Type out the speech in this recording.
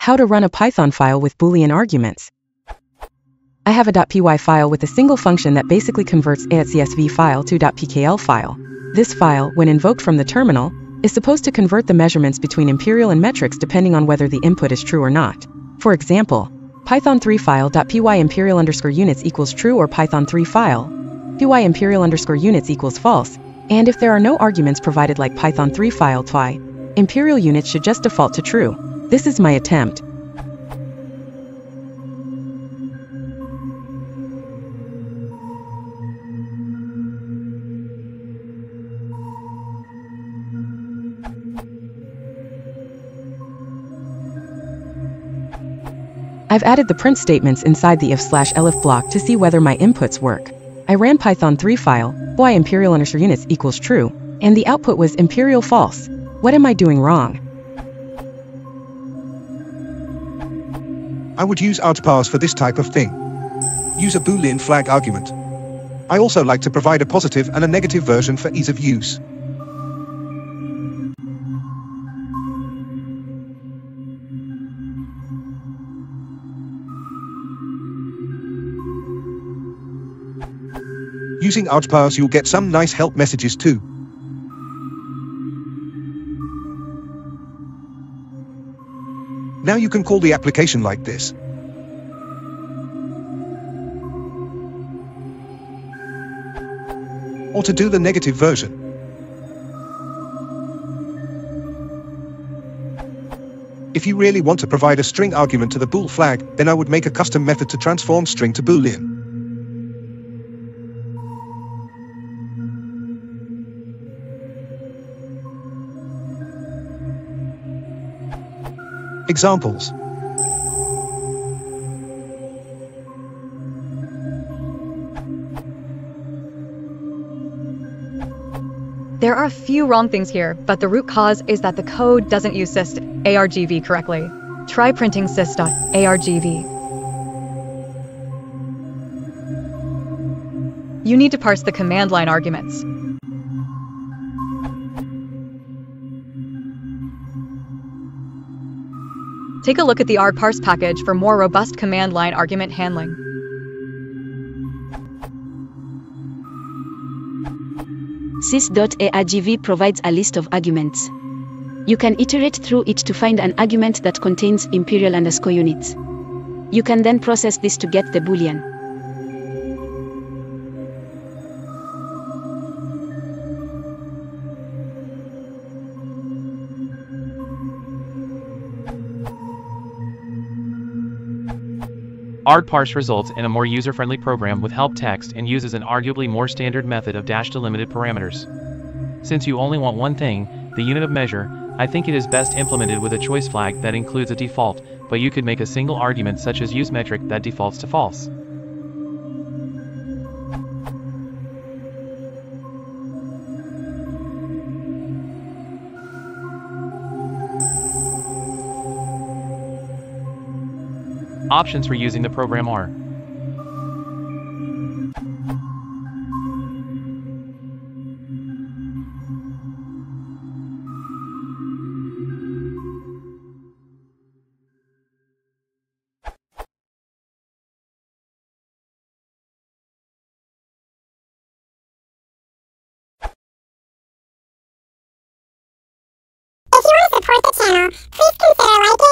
How to run a Python file with Boolean arguments. I have a .py file with a single function that basically converts a .csv file to .pkl file. This file, when invoked from the terminal, is supposed to convert the measurements between imperial and metrics depending on whether the input is true or not. For example, Python3 file .py imperial_units equals true, or Python3 file py imperial_units equals false, and if there are no arguments provided like Python3 file py imperial units should just default to true. This is my attempt. I've added the print statements inside the if/elif block to see whether my inputs work. I ran Python3 file py imperial_units equals true, and the output was imperial false. What am I doing wrong? I would use argparse for this type of thing. Use a Boolean flag argument. I also like to provide a positive and a negative version for ease of use. Using argparse you'll get some nice help messages too. Now you can call the application like this. Or to do the negative version. If you really want to provide a string argument to the bool flag, then I would make a custom method to transform string to Boolean. Examples. There are a few wrong things here, but the root cause is that the code doesn't use sys.argv correctly. Try printing sys.argv. You need to parse the command line arguments. Take a look at the argparse package for more robust command line argument handling. sys.argv provides a list of arguments. You can iterate through it to find an argument that contains imperial_units. You can then process this to get the Boolean. Argparse results in a more user-friendly program with help text and uses an arguably more standard method of -delimited parameters. Since you only want one thing, the unit of measure, I think it is best implemented with a choice flag that includes a default, but you could make a single argument such as useMetric that defaults to false. Options for using the program are: If you want to support the channel, please consider liking